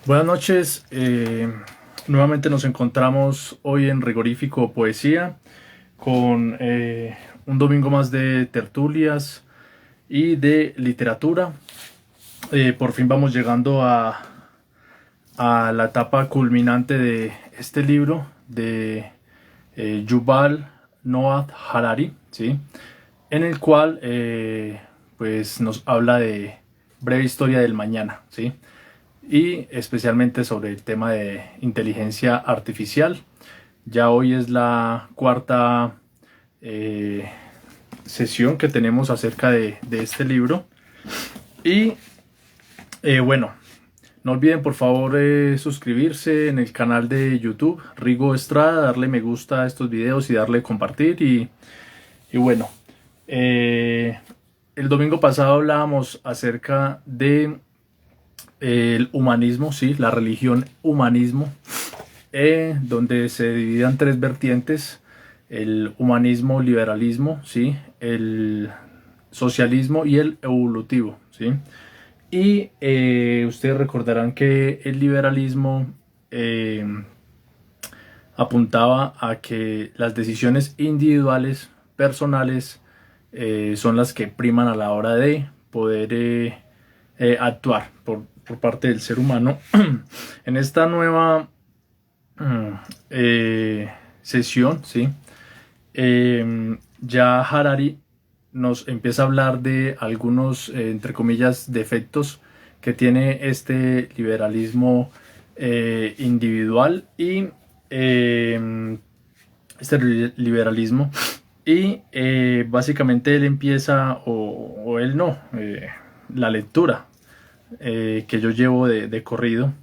Buenas noches, nuevamente nos encontramos hoy en Rigorífico Poesía con un domingo más de tertulias y de literatura. Por fin vamos llegando a la etapa culminante de este libro de Yuval Noah Harari, ¿sí? En el cual pues nos habla de breve historia del mañana, ¿sí? Y especialmente sobre el tema de inteligencia artificial. Ya hoy es la cuarta eh, sesión que tenemos acerca de este libro. Y bueno, no olviden por favor suscribirse en el canal de YouTube Rigo Estrada, darle me gusta a estos videos y darle compartir. Y bueno, eh, el domingo pasado hablábamos acerca de el humanismo, sí, la religión humanismo, donde se dividan tres vertientes: el humanismo, liberalismo, sí, el socialismo y el evolutivo, sí. Y ustedes recordarán que el liberalismo eh, apuntaba a que las decisiones individuales, personales, son las que priman a la hora de poder actuar por parte del ser humano. En esta nueva sesión, ¿sí? Ya Harari nos empieza a hablar de algunos, entre comillas, defectos que tiene este liberalismo individual y este liberalismo. Y básicamente él empieza, o él no, la lectura que yo llevo de corrido,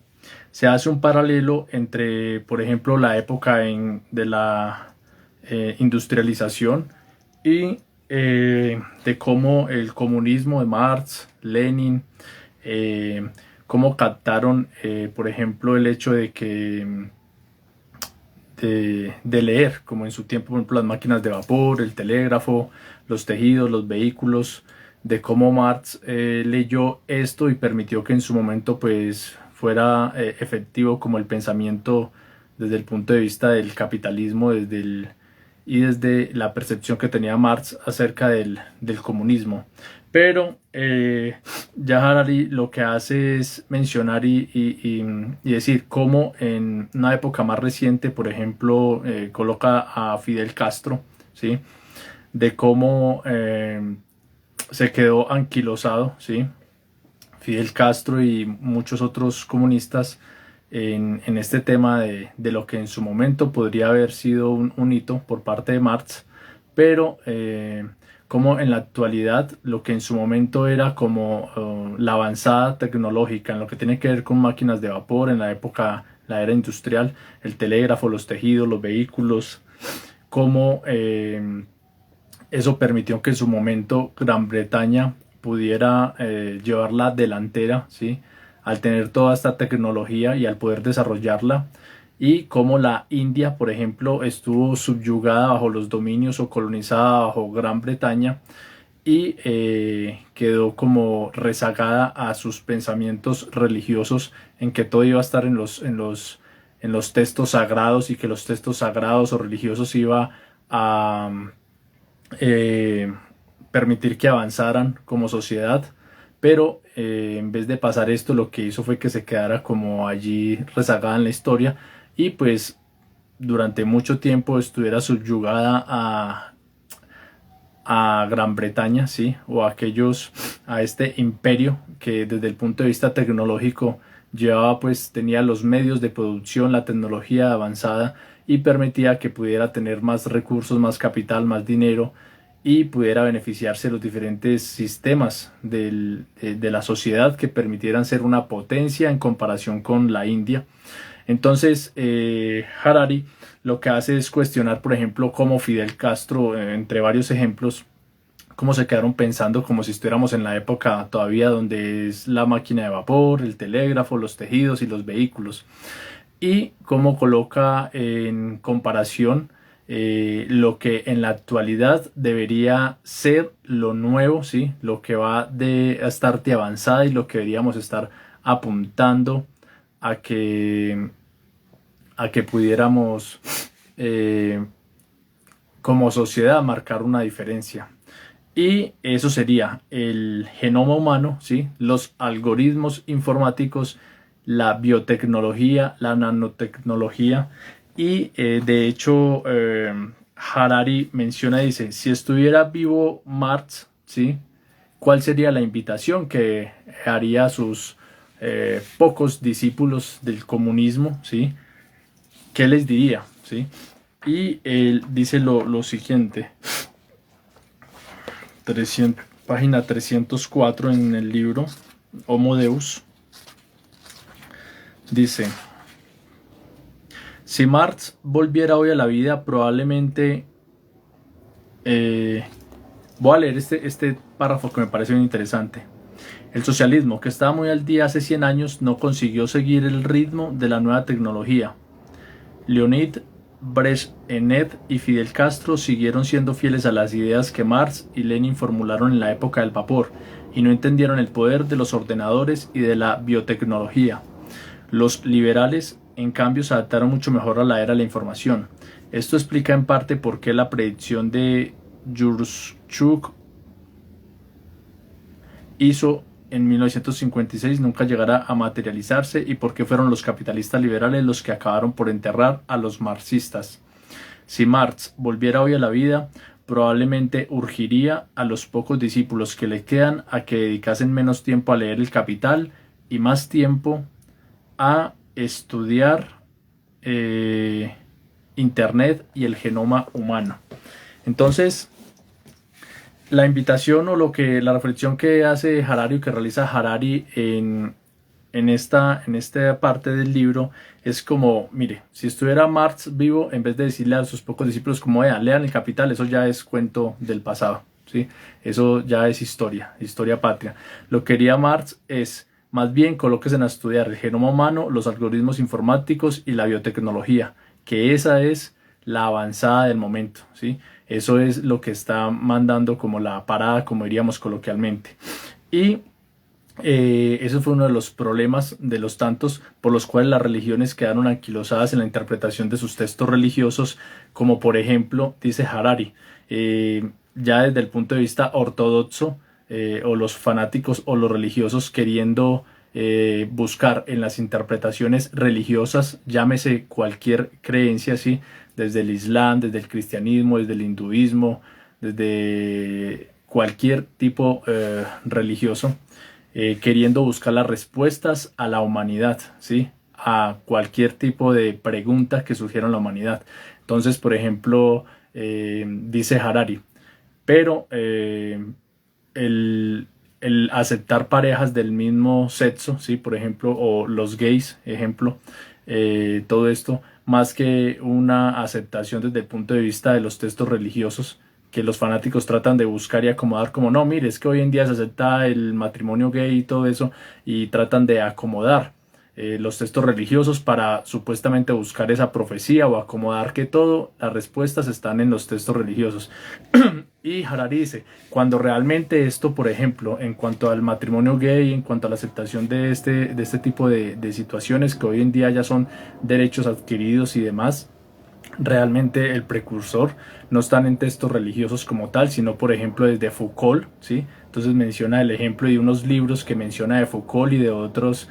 se hace un paralelo entre, por ejemplo, la época de la industrialización y de cómo el comunismo de Marx, Lenin, cómo captaron, por ejemplo, el hecho de que de leer, como en su tiempo, por ejemplo, las máquinas de vapor, el telégrafo, los tejidos, los vehículos, de cómo Marx leyó esto y permitió que en su momento pues fuera efectivo como el pensamiento desde el punto de vista del capitalismo, y desde la percepción que tenía Marx acerca del comunismo. Pero ya Harari lo que hace es mencionar y decir cómo en una época más reciente, por ejemplo, coloca a Fidel Castro, ¿sí? De cómo se quedó anquilosado, ¿sí? Fidel Castro y muchos otros comunistas en este tema de lo que en su momento podría haber sido un hito por parte de Marx, pero como en la actualidad lo que en su momento era como la avanzada tecnológica en lo que tiene que ver con máquinas de vapor en la época, la era industrial, el telégrafo, los tejidos, los vehículos, como eso permitió que en su momento Gran Bretaña pudiera llevar la delantera, ¿sí? Al tener toda esta tecnología y al poder desarrollarla, y como la India, por ejemplo, estuvo subyugada bajo los dominios o colonizada bajo Gran Bretaña y quedó como rezagada a sus pensamientos religiosos, en que todo iba a estar en los textos sagrados, y que los textos sagrados o religiosos iba a eh, permitir que avanzaran como sociedad. Pero en vez de pasar esto, lo que hizo fue que se quedara como allí rezagada en la historia, y pues durante mucho tiempo estuviera subyugada a Gran Bretaña, sí, o a este imperio que desde el punto de vista tecnológico llevaba, pues tenía los medios de producción, la tecnología avanzada, y permitía que pudiera tener más recursos, más capital, más dinero, y pudiera beneficiarse de los diferentes sistemas de la sociedad que permitieran ser una potencia en comparación con la India. Entonces, Harari lo que hace es cuestionar, por ejemplo, cómo Fidel Castro, entre varios ejemplos, cómo se quedaron pensando como si estuviéramos en la época todavía donde es la máquina de vapor, el telégrafo, los tejidos y los vehículos. Y cómo coloca en comparación lo que en la actualidad debería ser lo nuevo, ¿sí? Lo que va de estar de avanzada y lo que deberíamos estar apuntando a que pudiéramos como sociedad marcar una diferencia. Y eso sería el genoma humano, ¿sí? Los algoritmos informáticos, la biotecnología, la nanotecnología. Y de hecho Harari menciona, dice, si estuviera vivo Marx, ¿sí? ¿Cuál sería la invitación que haría a sus pocos discípulos del comunismo, ¿sí? ¿Qué les diría? ¿Sí? Y él dice lo siguiente, página 304 en el libro Homo Deus, dice, si Marx volviera hoy a la vida, probablemente, voy a leer este párrafo que me parece bien interesante. El socialismo, que estaba muy al día hace 100 años, no consiguió seguir el ritmo de la nueva tecnología. Leonid Brezhnev y Fidel Castro siguieron siendo fieles a las ideas que Marx y Lenin formularon en la época del vapor y no entendieron el poder de los ordenadores y de la biotecnología. Los liberales, en cambio, se adaptaron mucho mejor a la era de la información. Esto explica en parte por qué la predicción de Yurchuk hizo en 1956 nunca llegará a materializarse y por qué fueron los capitalistas liberales los que acabaron por enterrar a los marxistas. Si Marx volviera hoy a la vida, probablemente urgiría a los pocos discípulos que le quedan a que dedicasen menos tiempo a leer el Capital y más tiempo a estudiar Internet y el genoma humano. Entonces, la invitación o la reflexión que hace Harari o que realiza Harari en esta parte del libro es como, mire, si estuviera Marx vivo, en vez de decirle a sus pocos discípulos como lean el Capital, eso ya es cuento del pasado, ¿sí? Eso ya es historia patria. Lo que quería Marx es, más bien, colóquense a estudiar el genoma humano, los algoritmos informáticos y la biotecnología, que esa es la avanzada del momento, ¿sí? Eso es lo que está mandando como la parada, como diríamos coloquialmente. Y eso fue uno de los problemas de los tantos por los cuales las religiones quedaron anquilosadas en la interpretación de sus textos religiosos, como por ejemplo, dice Harari, ya desde el punto de vista ortodoxo, o los fanáticos o los religiosos queriendo buscar en las interpretaciones religiosas, llámese cualquier creencia, ¿sí? Desde el Islam, desde el cristianismo, desde el hinduismo, desde cualquier tipo religioso, queriendo buscar las respuestas a la humanidad, ¿sí? A cualquier tipo de pregunta que surgiera en la humanidad. Entonces, por ejemplo, dice Harari, pero el aceptar parejas del mismo sexo, ¿sí? Por ejemplo, o los gays, ejemplo, todo esto, más que una aceptación desde el punto de vista de los textos religiosos que los fanáticos tratan de buscar y acomodar, como no, mire, es que hoy en día se acepta el matrimonio gay y todo eso, y tratan de acomodar los textos religiosos para supuestamente buscar esa profecía o acomodar que todo, las respuestas están en los textos religiosos. Y Harari dice, cuando realmente esto, por ejemplo, en cuanto al matrimonio gay, en cuanto a la aceptación de este tipo de situaciones que hoy en día ya son derechos adquiridos y demás, realmente el precursor no están en textos religiosos como tal, sino por ejemplo desde Foucault, ¿sí? Entonces menciona el ejemplo de unos libros que menciona de Foucault y de otros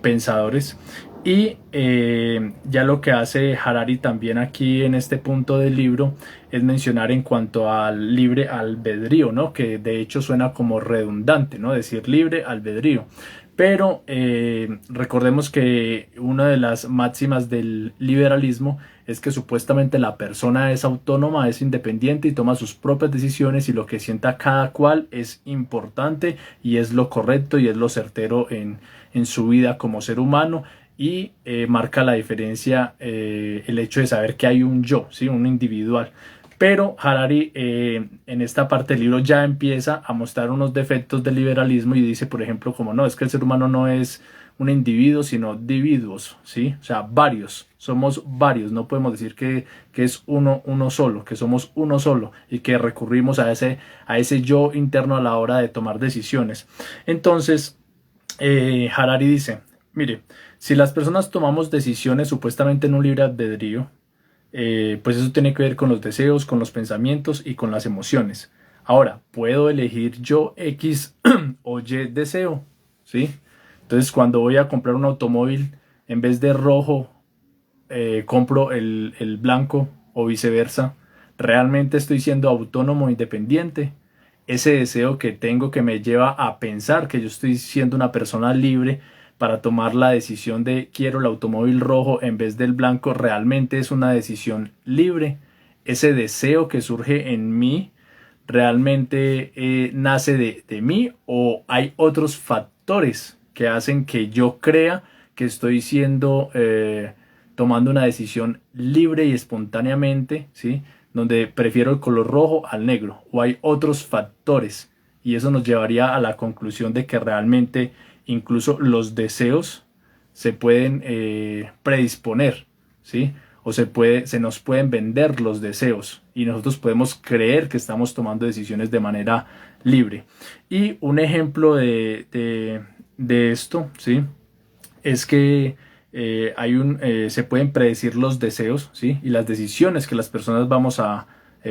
pensadores. Y ya lo que hace Harari también aquí en este punto del libro es mencionar en cuanto al libre albedrío, ¿no? Que de hecho suena como redundante, ¿no? Decir libre albedrío. Pero recordemos que una de las máximas del liberalismo es que supuestamente la persona es autónoma, es independiente y toma sus propias decisiones, y lo que sienta cada cual es importante y es lo correcto y es lo certero en su vida como ser humano. Y marca la diferencia el hecho de saber que hay un yo, ¿sí? Un individual. Pero Harari en esta parte del libro ya empieza a mostrar unos defectos del liberalismo y dice, por ejemplo, como no, es que el ser humano no es un individuo, sino dividuos, ¿sí? O sea, varios, somos varios, no podemos decir que es uno solo, que somos uno solo y que recurrimos a ese yo interno a la hora de tomar decisiones. Entonces, Harari dice, mire, Si las personas tomamos decisiones supuestamente en un libre albedrío, pues eso tiene que ver con los deseos, con los pensamientos y con las emociones. Ahora, ¿puedo elegir yo X o Y deseo? ¿Sí? Entonces, cuando voy a comprar un automóvil, en vez de rojo, compro el blanco o viceversa. ¿Realmente estoy siendo autónomo e independiente? Ese deseo que tengo que me lleva a pensar que yo estoy siendo una persona libre para tomar la decisión de quiero el automóvil rojo en vez del blanco, realmente es una decisión libre. Ese deseo que surge en mí realmente nace de mí, o hay otros factores que hacen que yo crea que estoy siendo tomando una decisión libre y espontáneamente, ¿sí? Donde prefiero el color rojo al negro, o hay otros factores, y eso nos llevaría a la conclusión de que realmente incluso los deseos se pueden predisponer, ¿sí? O se nos pueden vender los deseos y nosotros podemos creer que estamos tomando decisiones de manera libre. Y un ejemplo de esto, ¿sí? Es que se pueden predecir los deseos, ¿sí? Y las decisiones que las personas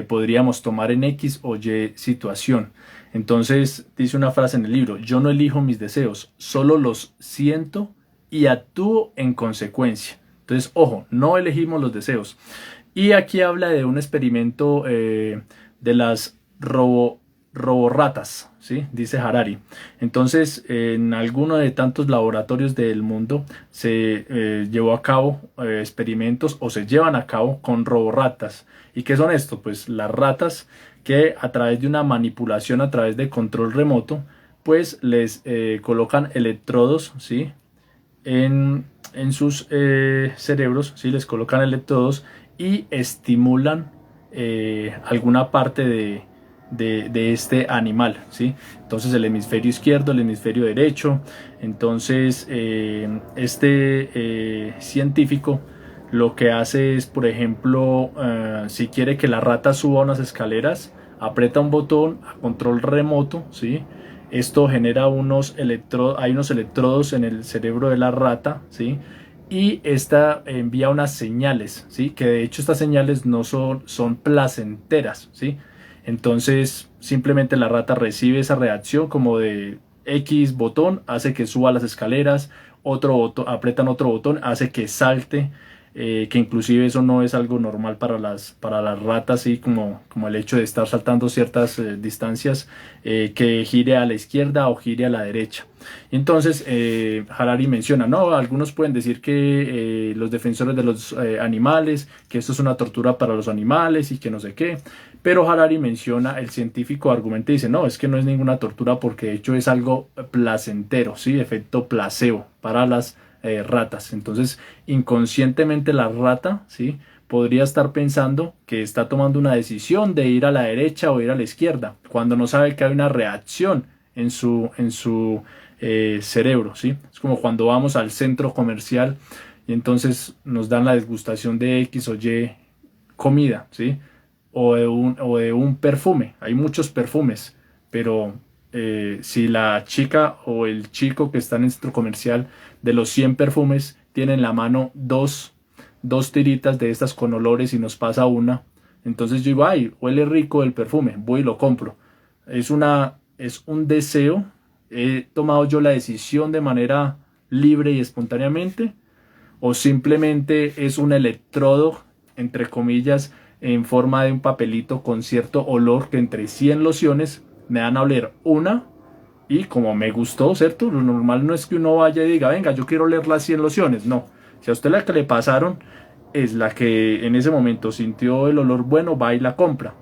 podríamos tomar en X o Y situación. Entonces dice una frase en el libro: yo no elijo mis deseos, solo los siento y actúo en consecuencia. Entonces, ojo, no elegimos los deseos. Y aquí habla de un experimento de las roborratas, ¿sí? Dice Harari. Entonces, en alguno de tantos laboratorios del mundo se llevó a cabo experimentos, o se llevan a cabo con roborratas. ¿Y qué son esto? Pues las ratas que a través de una manipulación, a través de control remoto, pues les colocan electrodos, ¿sí? En sus cerebros, ¿sí? Les colocan electrodos y estimulan alguna parte de este animal, ¿sí? Entonces el hemisferio izquierdo, el hemisferio derecho. Entonces científico lo que hace es, por ejemplo, si quiere que la rata suba unas escaleras, aprieta un botón a control remoto, ¿sí? Esto genera hay unos electrodos en el cerebro de la rata, ¿sí? Y esta envía unas señales, ¿sí? Que de hecho estas señales no son placenteras, ¿sí? Entonces simplemente la rata recibe esa reacción como de X botón, hace que suba las escaleras, otro botón, apretan otro botón, hace que salte, que inclusive eso no es algo normal para las ratas, ¿sí? Como el hecho de estar saltando ciertas distancias, que gire a la izquierda o gire a la derecha. Entonces Harari menciona, no, algunos pueden decir que los defensores de los animales, que esto es una tortura para los animales y que no sé qué, pero Harari menciona, el científico argumenta y dice, no, es que no es ninguna tortura porque de hecho es algo placentero, ¿sí? Efecto placebo para las ratas. Entonces inconscientemente la rata, ¿sí? Podría estar pensando que está tomando una decisión de ir a la derecha o ir a la izquierda, cuando no sabe que hay una reacción en su cerebro, ¿sí? Es como cuando vamos al centro comercial y entonces nos dan la degustación de X o Y comida, ¿sí? O de un perfume. Hay muchos perfumes, pero si la chica o el chico que está en el centro comercial, de los 100 perfumes, tiene en la mano dos tiritas de estas con olores y nos pasa una, entonces yo digo, ay, huele rico el perfume, voy y lo compro. Es un deseo. ¿He tomado yo la decisión de manera libre y espontáneamente? ¿O simplemente es un electrodo, entre comillas, en forma de un papelito con cierto olor que entre 100 lociones me dan a oler una? Y como me gustó, ¿cierto? Lo normal no es que uno vaya y diga, venga, yo quiero oler las 100 lociones. No. Si a usted la que le pasaron es la que en ese momento sintió el olor bueno, va y la compra.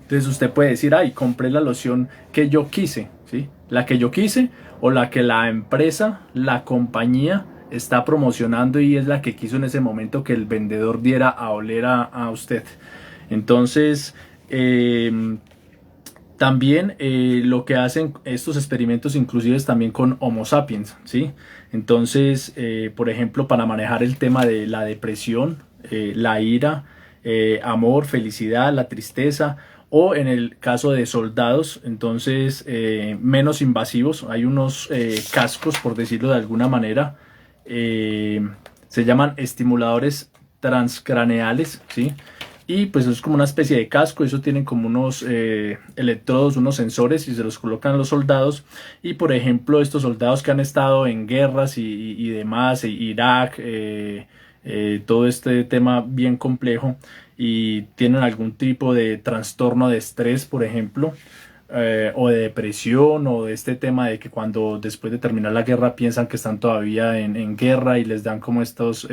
Entonces usted puede decir, ay, compré la loción que yo quise, ¿sí? La que yo quise, o la que la empresa, la compañía está promocionando y es la que quiso en ese momento que el vendedor diera a oler a usted. Entonces, también lo que hacen estos experimentos inclusive es también con Homo sapiens, ¿sí? Entonces, por ejemplo, para manejar el tema de la depresión, la ira, amor, felicidad, la tristeza, o en el caso de soldados, entonces menos invasivos, hay unos cascos, por decirlo de alguna manera, se llaman estimuladores transcraneales, ¿sí? Y pues es como una especie de casco, eso tienen como unos electrodos, unos sensores y se los colocan a los soldados. Y por ejemplo estos soldados que han estado en guerras y demás, Irak, todo este tema bien complejo y tienen algún tipo de trastorno de estrés, por ejemplo, o de depresión, o de este tema de que cuando después de terminar la guerra piensan que están todavía en guerra y les dan como estos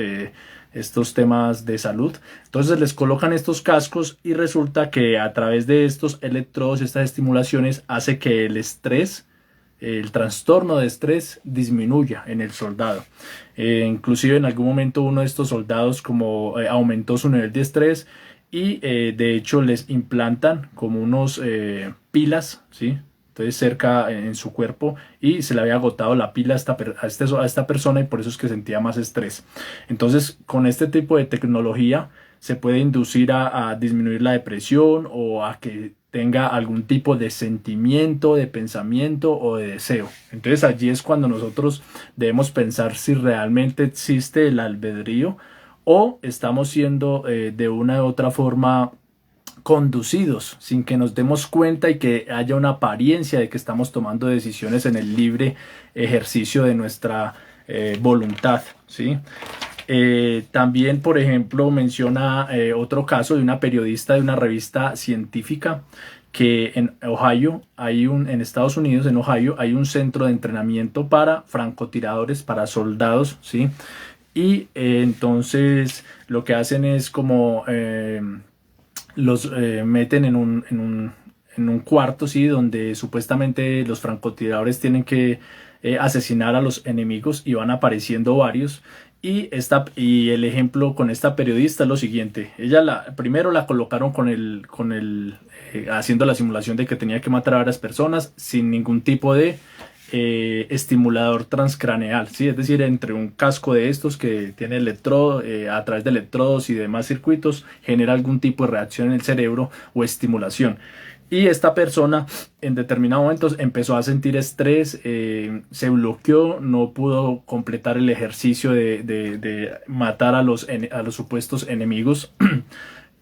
temas de salud. Entonces les colocan estos cascos y resulta que a través de estos electrodos, estas estimulaciones, hace que el estrés, el trastorno de estrés disminuya en el soldado. Inclusive en algún momento uno de estos soldados como aumentó su nivel de estrés y de hecho les implantan como unos pilas, ¿sí? Entonces cerca en su cuerpo y se le había agotado la pila a esta persona y por eso es que sentía más estrés. Entonces con este tipo de tecnología se puede inducir a disminuir la depresión o a que tenga algún tipo de sentimiento, de pensamiento o de deseo. Entonces allí es cuando nosotros debemos pensar si realmente existe el albedrío o estamos siendo de una u otra forma conducidos sin que nos demos cuenta y que haya una apariencia de que estamos tomando decisiones en el libre ejercicio de nuestra voluntad, ¿sí? También, por ejemplo, menciona otro caso de una periodista de una revista científica que en Ohio en Estados Unidos, en Ohio, hay un centro de entrenamiento para francotiradores, para soldados, ¿sí? Y entonces lo que hacen es como los meten en un cuarto, ¿sí? Donde supuestamente los francotiradores tienen que asesinar a los enemigos y van apareciendo varios. Y el ejemplo con esta periodista es lo siguiente. Primero la colocaron haciendo la simulación de que tenía que matar a varias personas sin ningún tipo de estimulador transcraneal, ¿sí? Es decir, entre un casco de estos que tiene electrodo, a través de electrodos y demás circuitos genera algún tipo de reacción en el cerebro o estimulación. Y esta persona en determinados momentos empezó a sentir estrés, se bloqueó, no pudo completar el ejercicio de matar a los supuestos enemigos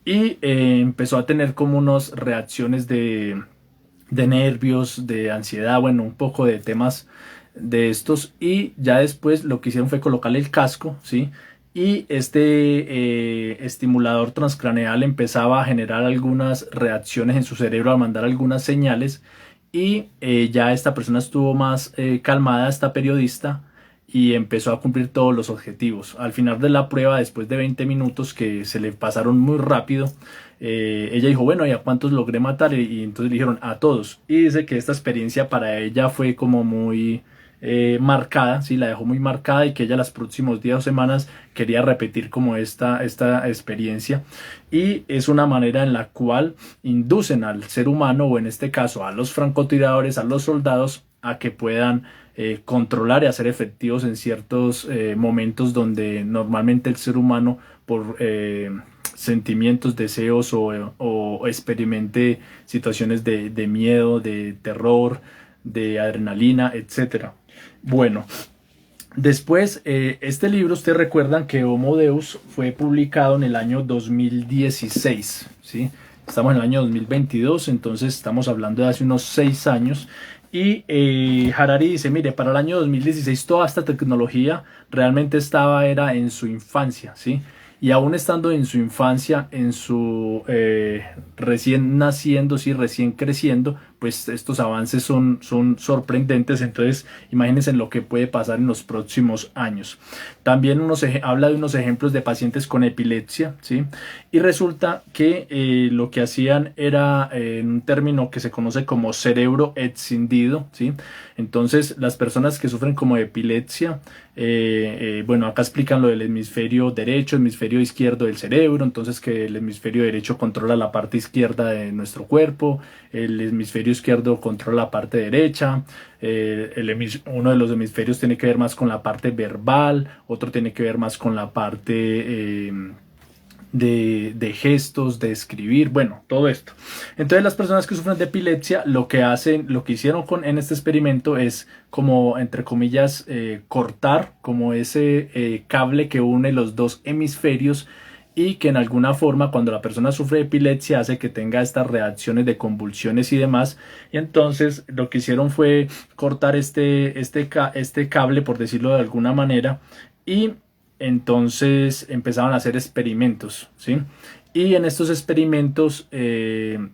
y empezó a tener como unas reacciones de nervios, de ansiedad, bueno, un poco de temas de estos. Y ya después lo que hicieron fue colocarle el casco, ¿sí? Y este estimulador transcraneal empezaba a generar algunas reacciones en su cerebro, a mandar algunas señales. Y ya esta persona estuvo más calmada, esta periodista, y empezó a cumplir todos los objetivos. Al final de la prueba, después de 20 minutos que se le pasaron muy rápido, ella dijo, bueno, ¿y a cuántos logré matar? Y entonces le dijeron, a todos. Y dice que esta experiencia para ella fue como muy marcada, sí, la dejó muy marcada y que ella los próximos días o semanas quería repetir como esta experiencia. Y es una manera en la cual inducen al ser humano, o en este caso a los francotiradores, a los soldados, a que puedan controlar y hacer efectivos en ciertos momentos donde normalmente el ser humano por sentimientos, deseos o experimente situaciones de miedo, de terror, de adrenalina, etcétera. Bueno, después este libro, ustedes recuerdan que Homo Deus fue publicado en el año 2016, ¿sí? Estamos en el año 2022, entonces estamos hablando de hace unos 6 años. Y Harari dice, mire, para el año 2016 toda esta tecnología realmente era en su infancia, ¿sí? Y aún estando en su infancia, en su recién naciendo, sí, recién creciendo, pues estos avances son sorprendentes. Entonces imagínense lo que puede pasar en los próximos años. También habla de unos ejemplos de pacientes con epilepsia, ¿sí? Y resulta que lo que hacían era un término que se conoce como cerebro escindido, ¿sí? Entonces las personas que sufren como epilepsia, bueno, acá explican lo del hemisferio derecho, hemisferio izquierdo del cerebro. Entonces que el hemisferio derecho controla la parte izquierda de nuestro cuerpo, el hemisferio izquierdo controla la parte derecha, uno de los hemisferios tiene que ver más con la parte verbal, otro tiene que ver más con la parte de gestos, de escribir, bueno, todo esto. Entonces las personas que sufren de epilepsia lo que hacen, lo que hicieron en este experimento es como, entre comillas, cortar como ese cable que une los dos hemisferios y que en alguna forma cuando la persona sufre de epilepsia hace que tenga estas reacciones de convulsiones y demás. Y entonces lo que hicieron fue cortar este cable, por decirlo de alguna manera, y entonces empezaban a hacer experimentos, ¿sí? Y en estos experimentos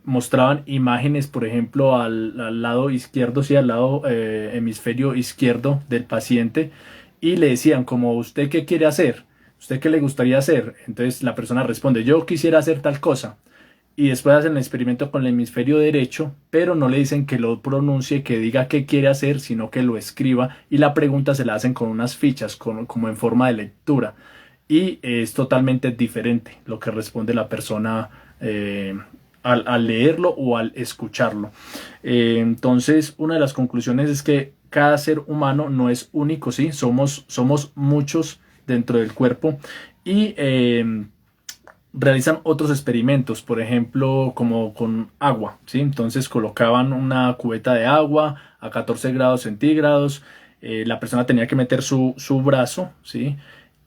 mostraban imágenes, por ejemplo, al lado izquierdo, sí, al lado hemisferio izquierdo del paciente, y le decían como, ¿usted qué quiere hacer? ¿Usted qué le gustaría hacer? Entonces la persona responde, yo quisiera hacer tal cosa. Y después hacen el experimento con el hemisferio derecho, pero no le dicen que lo pronuncie, que diga qué quiere hacer, sino que lo escriba, y la pregunta se la hacen con unas fichas, como en forma de lectura. Y es totalmente diferente lo que responde la persona al leerlo o al escucharlo. Entonces, una de las conclusiones es que cada ser humano no es único, ¿sí? Somos muchos dentro del cuerpo y realizan otros experimentos, por ejemplo, como con agua, ¿sí? Entonces colocaban una cubeta de agua a 14 grados centígrados, la persona tenía que meter su brazo, ¿sí?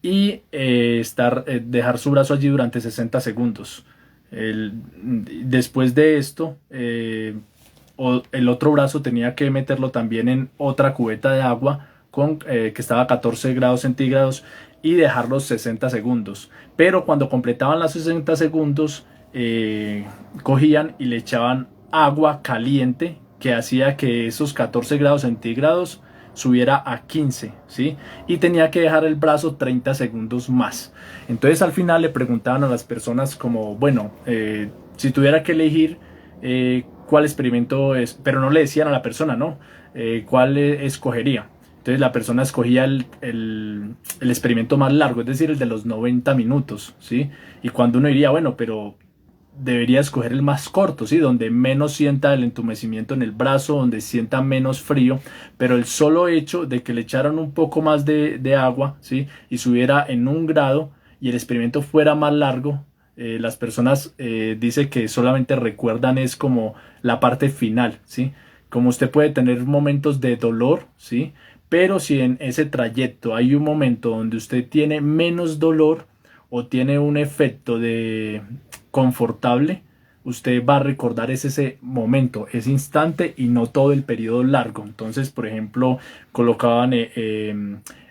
Y dejar su brazo allí durante 60 segundos. Después de esto, el otro brazo tenía que meterlo también en otra cubeta de agua que estaba a 14 grados centígrados y dejarlos 60 segundos. Pero cuando completaban los 60 segundos, cogían y le echaban agua caliente que hacía que esos 14 grados centígrados subiera a 15, ¿sí? Y tenía que dejar el brazo 30 segundos más. Entonces al final le preguntaban a las personas como, bueno, si tuviera que elegir cuál experimento es, pero no le decían a la persona, ¿no? ¿Cuál escogería? Entonces la persona escogía el experimento más largo, es decir, el de los 90 minutos, ¿sí? Y cuando uno diría, bueno, pero debería escoger el más corto, ¿sí? Donde menos sienta el entumecimiento en el brazo, donde sienta menos frío, pero el solo hecho de que le echaran un poco más de agua, ¿sí? Y subiera en 1 grado y el experimento fuera más largo, las personas dice que solamente recuerdan es como la parte final, ¿sí? Como usted puede tener momentos de dolor, ¿sí? Pero si en ese trayecto hay un momento donde usted tiene menos dolor o tiene un efecto de confortable, usted va a recordar ese momento, ese instante y no todo el periodo largo. Entonces, por ejemplo, colocaban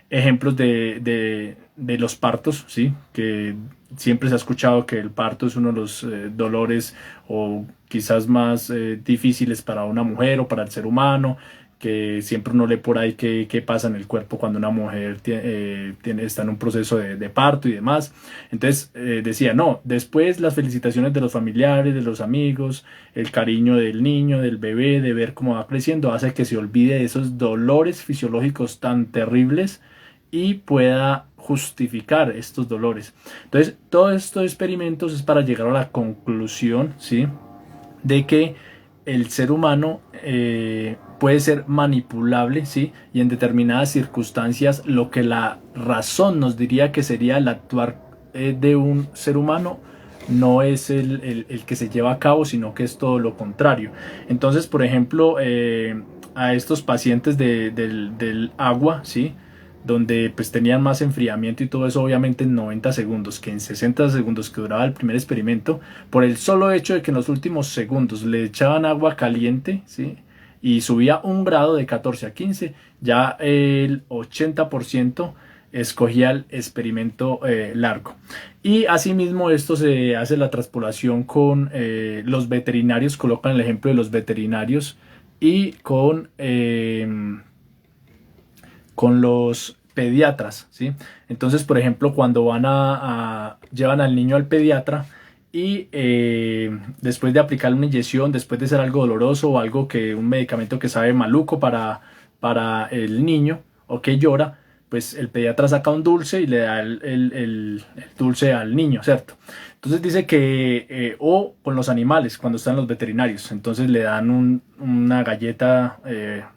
ejemplos de los partos, ¿sí? Que siempre se ha escuchado que el parto es uno de los dolores o quizás más difíciles para una mujer o para el ser humano, que siempre uno lee por ahí qué pasa en el cuerpo cuando una mujer está en un proceso de parto y demás. Entonces decía, no, después las felicitaciones de los familiares, de los amigos, el cariño del niño, del bebé, de ver cómo va creciendo, hace que se olvide de esos dolores fisiológicos tan terribles y pueda justificar estos dolores. Entonces, todos estos experimentos es para llegar a la conclusión, ¿sí? De que el ser humano puede ser manipulable, ¿sí? Y en determinadas circunstancias lo que la razón nos diría que sería el actuar de un ser humano no es el que se lleva a cabo, sino que es todo lo contrario. Entonces, por ejemplo, a estos pacientes del agua, ¿sí? Donde pues tenían más enfriamiento y todo eso, obviamente en 90 segundos que en 60 segundos que duraba el primer experimento, por el solo hecho de que en los últimos segundos le echaban agua caliente, ¿sí? Y subía 1 grado de 14 a 15, ya el 80% escogía el experimento largo. Y asimismo esto se hace la transpolación con los veterinarios, colocan el ejemplo de los veterinarios y con los pediatras, ¿sí? Entonces, por ejemplo, cuando llevan al niño al pediatra y después de aplicarle una inyección, después de ser algo doloroso o un medicamento que sabe maluco para el niño o que llora, pues el pediatra saca un dulce y le da el dulce al niño, ¿cierto? Entonces dice que, o con los animales, cuando están los veterinarios, entonces le dan una galleta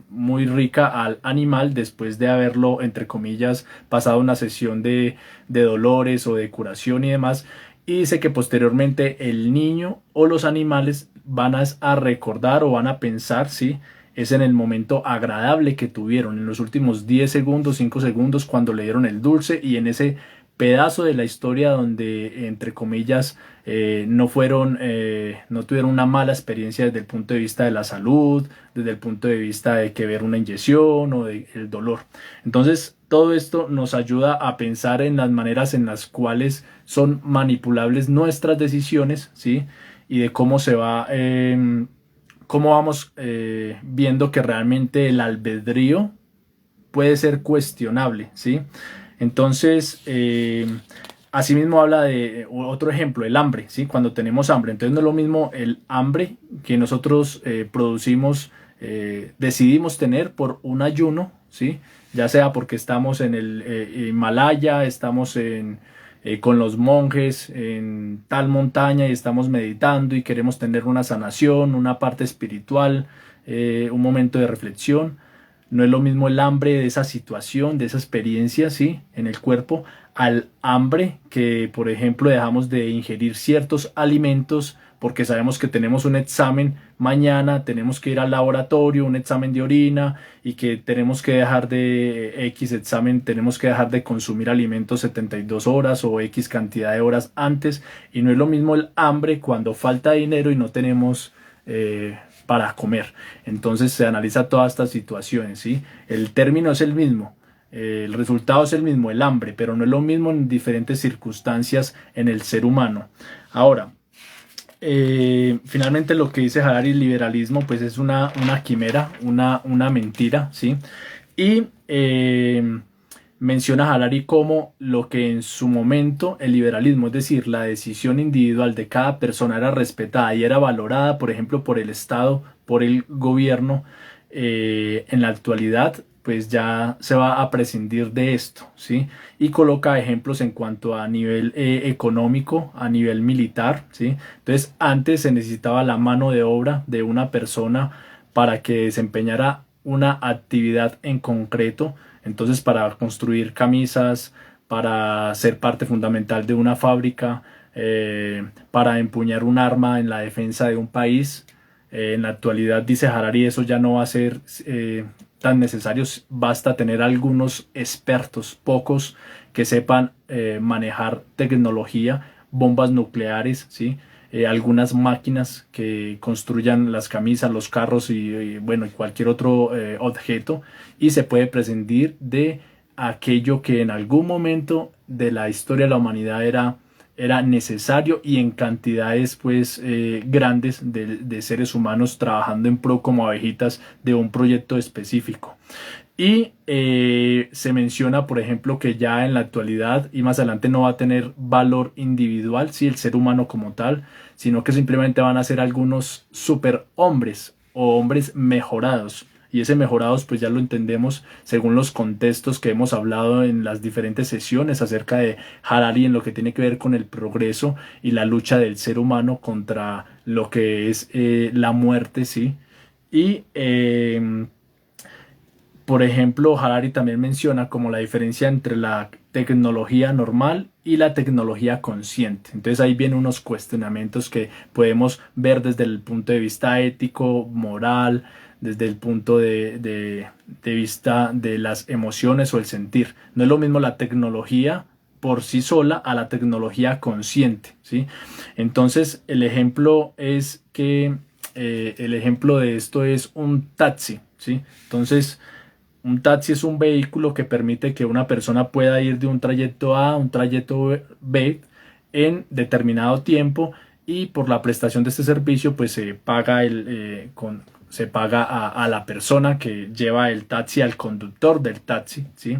muy rica al animal después de haberlo, entre comillas, pasado una sesión de dolores o de curación y demás. y dice que posteriormente el niño o los animales van a recordar o van a pensar, ¿sí? Es en el momento agradable que tuvieron, en los últimos 10 segundos, 5 segundos, cuando le dieron el dulce, y en ese pedazo de la historia donde, entre comillas, no tuvieron una mala experiencia desde el punto de vista de la salud, desde el punto de vista de que ver una inyección o del dolor. Entonces, todo esto nos ayuda a pensar en las maneras en las cuales son manipulables nuestras decisiones, ¿sí? Y de cómo cómo vamos viendo que realmente el albedrío puede ser cuestionable, ¿sí? Entonces, asimismo habla de otro ejemplo, el hambre, ¿sí? Cuando tenemos hambre. Entonces no es lo mismo el hambre que nosotros decidimos tener por un ayuno, ¿sí? Ya sea porque estamos en el Himalaya, estamos con los monjes en tal montaña y estamos meditando y queremos tener una sanación, una parte espiritual, un momento de reflexión. No es lo mismo el hambre de esa situación, de esa experiencia, ¿sí? En el cuerpo, al hambre que, por ejemplo, dejamos de ingerir ciertos alimentos porque sabemos que tenemos un examen mañana, tenemos que ir al laboratorio, un examen de orina, y que tenemos que dejar de X examen, tenemos que dejar de consumir alimentos 72 horas o X cantidad de horas antes. Y no es lo mismo el hambre cuando falta dinero y no tenemos para comer. Entonces se analiza todas estas situaciones, ¿sí? El término es el mismo, el resultado es el mismo, el hambre, pero no es lo mismo en diferentes circunstancias en el ser humano. Ahora, finalmente lo que dice Harari, el liberalismo, pues es una quimera, una mentira, ¿sí? Y menciona Harari como lo que en su momento el liberalismo, es decir, la decisión individual de cada persona, era respetada y era valorada, por ejemplo, por el Estado, por el gobierno. En la actualidad pues ya se va a prescindir de esto, ¿sí? Y coloca ejemplos en cuanto a nivel económico, a nivel militar, ¿sí? Entonces antes se necesitaba la mano de obra de una persona para que desempeñara una actividad en concreto. Entonces, para construir camisas, para ser parte fundamental de una fábrica, para empuñar un arma en la defensa de un país. En la actualidad, dice Harari, eso ya no va a ser tan necesario. Basta tener algunos expertos, pocos, que sepan manejar tecnología, bombas nucleares, ¿sí? Algunas máquinas que construyan las camisas, los carros y bueno, cualquier otro objeto, y se puede prescindir de aquello que en algún momento de la historia de la humanidad era necesario, y en cantidades pues grandes de seres humanos trabajando en pro como abejitas de un proyecto específico. Y se menciona, por ejemplo, que ya en la actualidad y más adelante no va a tener valor individual, sí, el ser humano como tal, sino que simplemente van a ser algunos superhombres o hombres mejorados. Y ese mejorados pues ya lo entendemos según los contextos que hemos hablado en las diferentes sesiones acerca de Harari, en lo que tiene que ver con el progreso y la lucha del ser humano contra lo que es la muerte, ¿sí? Y por ejemplo, Harari también menciona como la diferencia entre la tecnología normal y la tecnología consciente. Entonces ahí vienen unos cuestionamientos que podemos ver desde el punto de vista ético, moral, desde el punto de vista de las emociones o el sentir. No es lo mismo la tecnología por sí sola a la tecnología consciente, ¿sí? Entonces el ejemplo es que el ejemplo de esto es un taxi, ¿sí? Entonces un taxi es un vehículo que permite que una persona pueda ir de un trayecto A a un trayecto B en determinado tiempo, y por la prestación de este servicio pues se paga se paga a la persona que lleva el taxi, al conductor del taxi, ¿sí?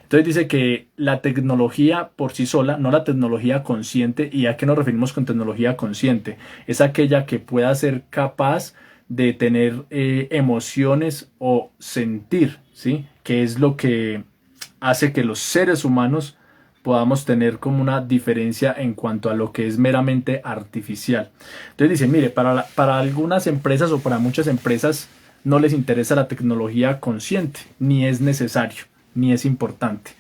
Entonces dice que la tecnología por sí sola, no la tecnología consciente. ¿Y a qué nos referimos con tecnología consciente? Es aquella que pueda ser capaz de tener emociones o sentir, ¿sí? Que es lo que hace que los seres humanos podamos tener como una diferencia en cuanto a lo que es meramente artificial. Entonces dice, mire, para algunas empresas o para muchas empresas no les interesa la tecnología consciente, ni es necesario, ni es importante.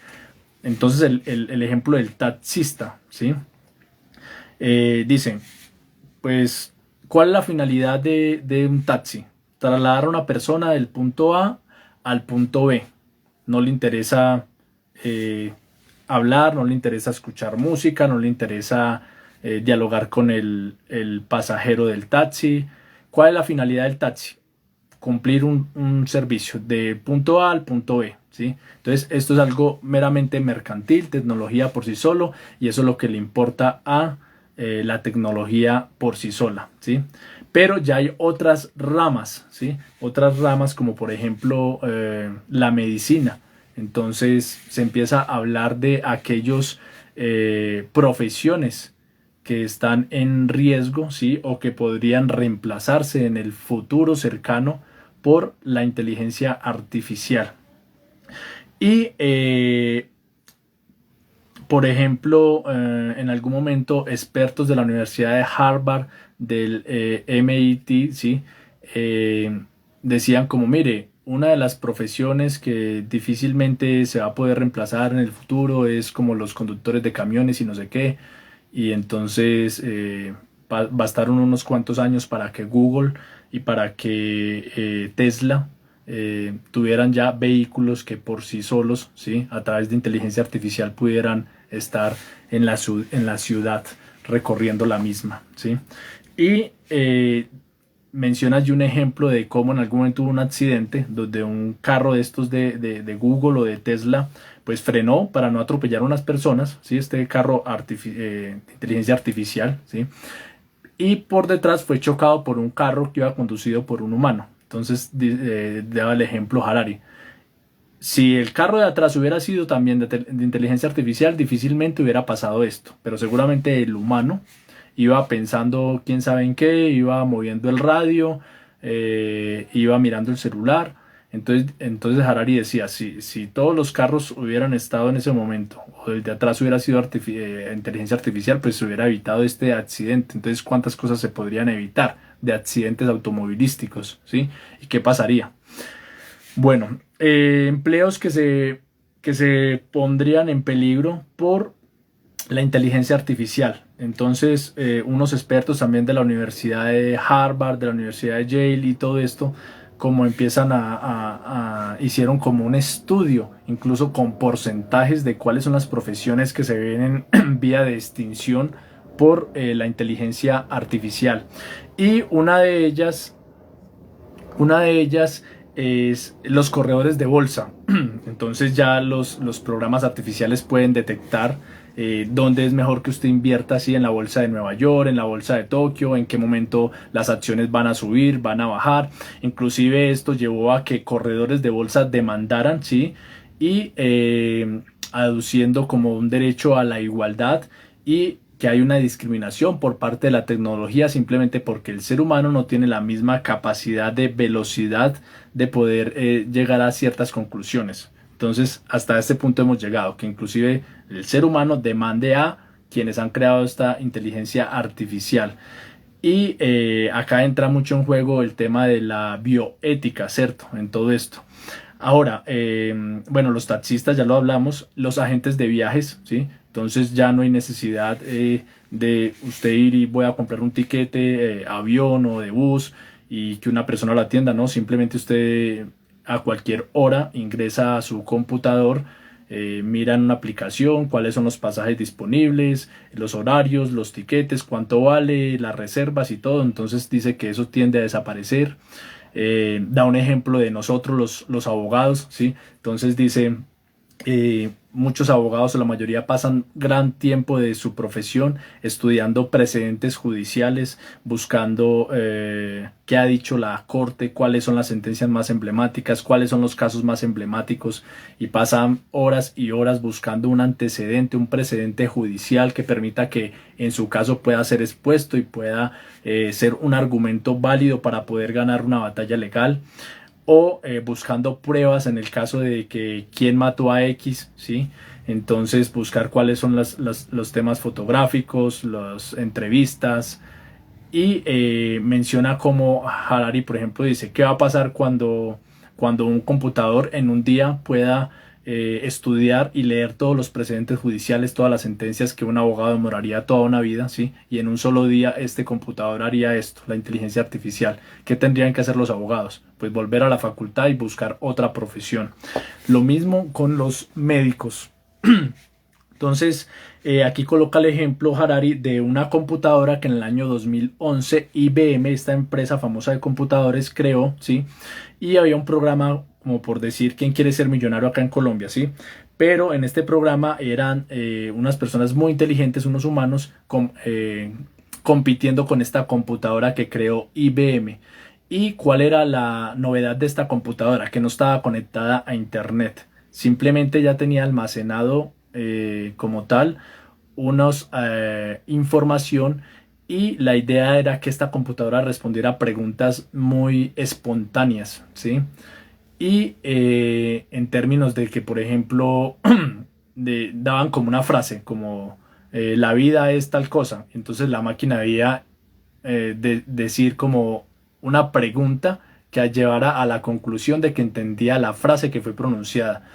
Entonces el ejemplo del taxista, ¿sí? Dice, pues, ¿cuál es la finalidad de un taxi? Trasladar a una persona del punto A al punto B. No le interesa eh, hablar, no le interesa escuchar música, no le interesa dialogar con el pasajero del taxi. ¿Cuál es la finalidad del taxi? Cumplir un servicio de punto A al punto B, ¿sí? Entonces, esto es algo meramente mercantil, tecnología por sí solo, y eso es lo que le importa a la tecnología por sí sola, ¿sí? Pero ya hay otras ramas, ¿sí? Otras ramas como por ejemplo la medicina. Entonces se empieza a hablar de aquellos profesiones que están en riesgo, ¿sí? O que podrían reemplazarse en el futuro cercano por la inteligencia artificial. Y, por ejemplo, en algún momento expertos de la Universidad de Harvard, del MIT, ¿sí? Decían como, mire, una de las profesiones que difícilmente se va a poder reemplazar en el futuro es como los conductores de camiones y no sé qué. Y entonces bastaron unos cuantos años para que Google y para que Tesla tuvieran ya vehículos que por sí solos, ¿sí? A través de inteligencia artificial pudieran estar en la ciudad recorriendo la misma, ¿sí? Y mencionas ya un ejemplo de cómo en algún momento hubo un accidente donde un carro de estos de Google o de Tesla pues frenó para no atropellar a unas personas, ¿sí? Este carro de inteligencia artificial, ¿sí? Y por detrás fue chocado por un carro que iba conducido por un humano. Entonces daba el ejemplo Harari. Si el carro de atrás hubiera sido también de inteligencia artificial, difícilmente hubiera pasado esto. Pero seguramente el humano iba pensando quién sabe en qué, iba moviendo el radio, iba mirando el celular. Entonces Harari decía, si todos los carros hubieran estado en ese momento, o el de atrás hubiera sido inteligencia artificial, pues se hubiera evitado este accidente. Entonces, ¿cuántas cosas se podrían evitar de accidentes automovilísticos? ¿Sí? ¿Y qué pasaría? Bueno, empleos que se pondrían en peligro por la inteligencia artificial. Entonces, unos expertos también de la Universidad de Harvard, de la Universidad de Yale y todo esto, como empiezan hicieron como un estudio, incluso con porcentajes de cuáles son las profesiones que se ven en vía de extinción por la inteligencia artificial. Y una de ellas es los corredores de bolsa. Entonces ya los programas artificiales pueden detectar dónde es mejor que usted invierta, así en la bolsa de Nueva York, en la bolsa de Tokio, en qué momento las acciones van a subir, van a bajar. Inclusive esto llevó a que corredores de bolsa demandaran, ¿sí? Y aduciendo como un derecho a la igualdad y que hay una discriminación por parte de la tecnología simplemente porque el ser humano no tiene la misma capacidad de velocidad de poder llegar a ciertas conclusiones. Entonces, hasta este punto hemos llegado, que inclusive el ser humano demande a quienes han creado esta inteligencia artificial. Y acá entra mucho en juego el tema de la bioética, ¿cierto? En todo esto. Ahora, bueno, los taxistas ya lo hablamos, los agentes de viajes, ¿sí? Entonces ya no hay necesidad de usted ir y voy a comprar un tiquete avión o de bus y que una persona lo atienda, ¿no? Simplemente usted a cualquier hora ingresa a su computador, mira en una aplicación cuáles son los pasajes disponibles, los horarios, los tiquetes, cuánto vale, las reservas y todo. Entonces dice que eso tiende a desaparecer. Da un ejemplo de nosotros los abogados, ¿sí? Entonces dice, muchos abogados o la mayoría pasan gran tiempo de su profesión estudiando precedentes judiciales, buscando qué ha dicho la corte, cuáles son las sentencias más emblemáticas, cuáles son los casos más emblemáticos y pasan horas y horas buscando un antecedente, un precedente judicial que permita que en su caso pueda ser expuesto y pueda ser un argumento válido para poder ganar una batalla legal o buscando pruebas en el caso de que quién mató a X, ¿sí? Entonces buscar cuáles son los temas fotográficos, las entrevistas y menciona como Harari, por ejemplo, dice, ¿qué va a pasar cuando un computador en un día pueda estudiar y leer todos los precedentes judiciales, todas las sentencias que un abogado demoraría toda una vida, ¿sí? Y en un solo día este computador haría esto, la inteligencia artificial. ¿Qué tendrían que hacer los abogados? Pues volver a la facultad y buscar otra profesión. Lo mismo con los médicos. Entonces, aquí coloca el ejemplo Harari de una computadora que en el año 2011 IBM, esta empresa famosa de computadores, creó, ¿sí? Y había un programa, como por decir, ¿quién quiere ser millonario acá en Colombia?, ¿sí? Pero en este programa eran unas personas muy inteligentes, unos humanos, compitiendo con esta computadora que creó IBM. ¿Y cuál era la novedad de esta computadora? Que no estaba conectada a internet. Simplemente ya tenía almacenado como tal unos información, y la idea era que esta computadora respondiera a preguntas muy espontáneas, ¿sí? Y en términos de que, por ejemplo, daban como una frase, como la vida es tal cosa. Entonces la máquina debía decir como una pregunta que llevara a la conclusión de que entendía la frase que fue pronunciada.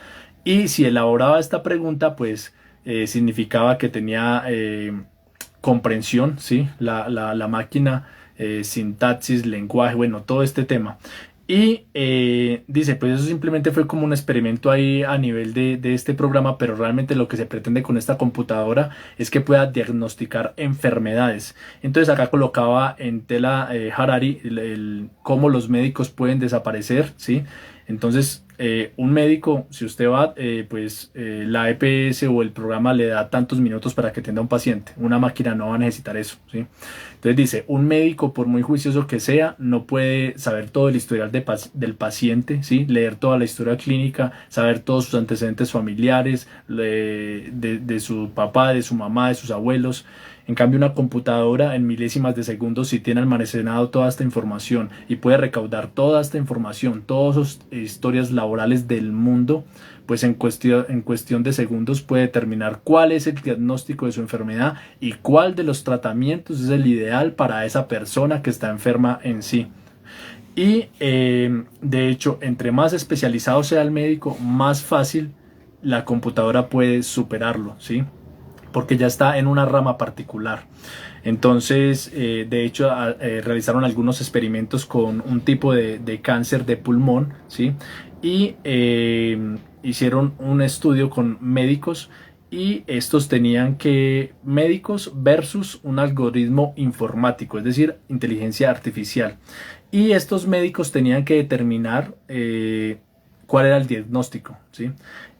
Y si elaboraba esta pregunta, pues significaba que tenía comprensión, ¿sí? La máquina, sintaxis, lenguaje, bueno, todo este tema. Y dice, pues eso simplemente fue como un experimento ahí a nivel de este programa, pero realmente lo que se pretende con esta computadora es que pueda diagnosticar enfermedades. Entonces acá colocaba en tela Harari cómo los médicos pueden desaparecer, ¿sí? Entonces, un médico, si usted va, la EPS o el programa le da tantos minutos para que atienda a un paciente. Una máquina no va a necesitar eso, ¿sí? Entonces dice, un médico, por muy juicioso que sea, no puede saber todo el historial del paciente, ¿sí? Leer toda la historia clínica, saber todos sus antecedentes familiares, de su papá, de su mamá, de sus abuelos. En cambio, una computadora en milésimas de segundos sí tiene almacenado toda esta información y puede recaudar toda esta información, todas sus historias laborales del mundo, pues en cuestión de segundos puede determinar cuál es el diagnóstico de su enfermedad y cuál de los tratamientos es el ideal para esa persona que está enferma en sí. Y de hecho, entre más especializado sea el médico, más fácil la computadora puede superarlo, ¿sí? Porque ya está en una rama particular. Entonces, de hecho, realizaron algunos experimentos con un tipo de cáncer de pulmón, ¿sí? Y hicieron un estudio con médicos, y estos tenían que, médicos versus un algoritmo informático, es decir, inteligencia artificial. Y estos médicos tenían que determinar cuál era el diagnóstico, ¿sí?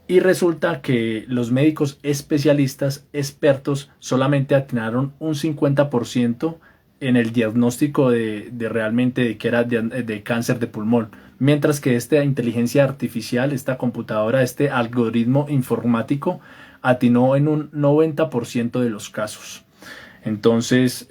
Y resulta que los médicos especialistas, expertos, solamente atinaron un 50% en el diagnóstico de realmente de que era de cáncer de pulmón. Mientras que esta inteligencia artificial, esta computadora, este algoritmo informático, atinó en un 90% de los casos. Entonces,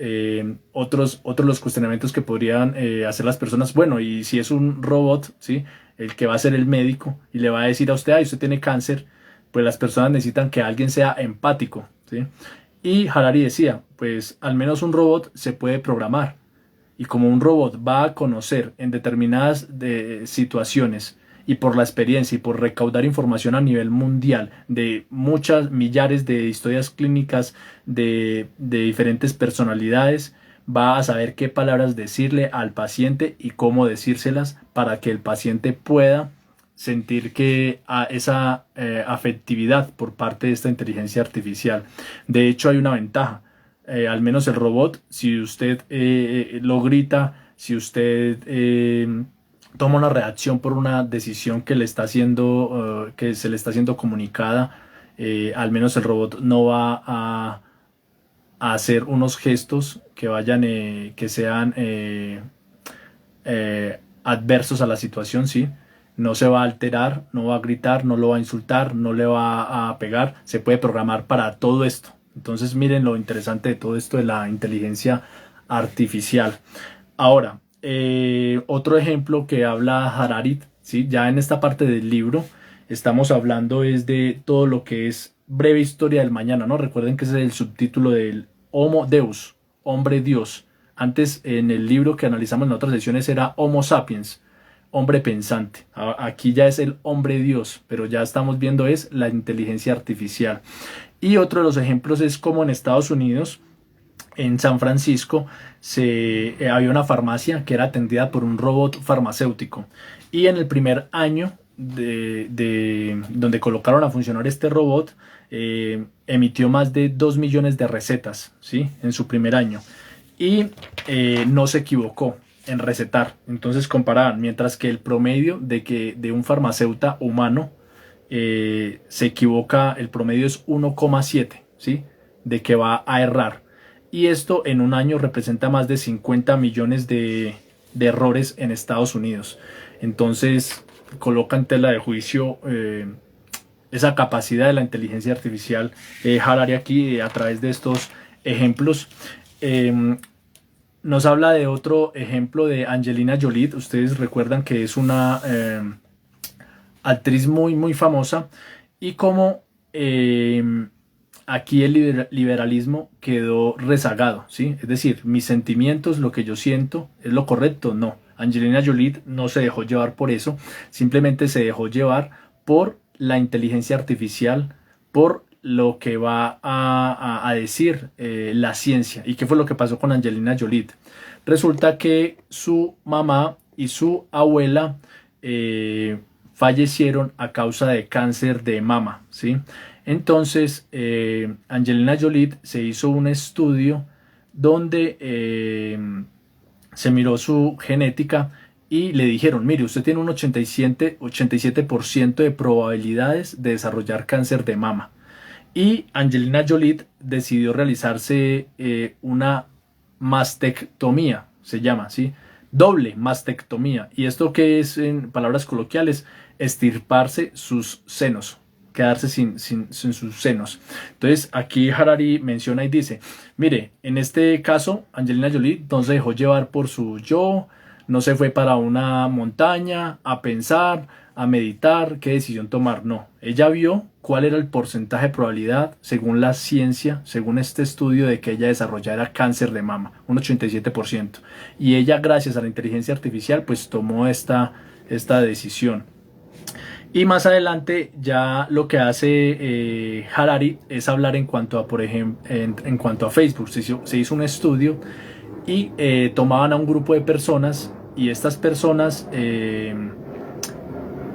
otros los cuestionamientos que podrían hacer las personas, bueno, y si es un robot, ¿sí? El que va a ser el médico y le va a decir a usted, ay, usted tiene cáncer, pues las personas necesitan que alguien sea empático, ¿sí? Y Harari decía, pues al menos un robot se puede programar, y como un robot va a conocer en determinadas situaciones, y por la experiencia y por recaudar información a nivel mundial de muchas millares de historias clínicas de diferentes personalidades, va a saber qué palabras decirle al paciente y cómo decírselas para que el paciente pueda sentir que esa afectividad por parte de esta inteligencia artificial. De hecho, hay una ventaja. Al menos el robot, si usted lo grita, si usted toma una reacción por una decisión que le está haciendo, que se le está haciendo comunicada, al menos el robot no va a hacer unos gestos que vayan, que sean adversos a la situación, ¿sí? No se va a alterar, no va a gritar, no lo va a insultar, no le va a pegar. Se puede programar para todo esto. Entonces miren lo interesante de todo esto de la inteligencia artificial. Ahora, otro ejemplo que habla Harari, ¿sí? Ya en esta parte del libro estamos hablando es de todo lo que es breve historia del mañana, ¿no? Recuerden que ese es el subtítulo del Homo Deus, hombre Dios. Antes en el libro que analizamos en otras sesiones era Homo Sapiens, hombre pensante. Aquí ya es el hombre Dios, pero ya estamos viendo es la inteligencia artificial. Y otro de los ejemplos es como en Estados Unidos, en San Francisco, había una farmacia que era atendida por un robot farmacéutico. Y en el primer año donde colocaron a funcionar este robot, emitió más de 2 millones de recetas, ¿sí? En su primer año. Y no se equivocó en recetar. Entonces comparaban, mientras que el promedio de un farmacéutico humano se equivoca, el promedio es 1,7, ¿sí? De que va a errar. Y esto en un año representa más de 50 millones de errores en Estados Unidos. Entonces coloca en tela de juicio esa capacidad de la inteligencia artificial. Harari aquí a través de estos ejemplos nos habla de otro ejemplo de Angelina Jolie. Ustedes recuerdan que es una actriz muy famosa, y como aquí el liberalismo quedó rezagado, ¿sí? Es decir, mis sentimientos, lo que yo siento, ¿es lo correcto? No. Angelina Jolie no se dejó llevar por eso, simplemente se dejó llevar por la inteligencia artificial, por lo que va a decir la ciencia. ¿Y qué fue lo que pasó con Angelina Jolie? Resulta que su mamá y su abuela fallecieron a causa de cáncer de mama, ¿sí? Entonces Angelina Jolie se hizo un estudio donde se miró su genética y le dijeron, mire, usted tiene un 87% de probabilidades de desarrollar cáncer de mama. Y Angelina Jolie decidió realizarse una mastectomía, se llama, ¿sí? Doble mastectomía. ¿Y esto qué es en palabras coloquiales? Estirparse sus senos, quedarse sin sus senos. Entonces aquí Harari menciona y dice, mire, en este caso Angelina Jolie no se dejó llevar por su yo, no se fue para una montaña a pensar, a meditar qué decisión tomar, no. Ella vio cuál era el porcentaje de probabilidad según la ciencia, según este estudio, de que ella desarrollara cáncer de mama, un 87%. Y ella, gracias a la inteligencia artificial, pues tomó esta decisión. Y más adelante ya lo que hace Harari es hablar en cuanto a, por ejemplo, en cuanto a Facebook. Se hizo un estudio y tomaban a un grupo de personas, y estas personas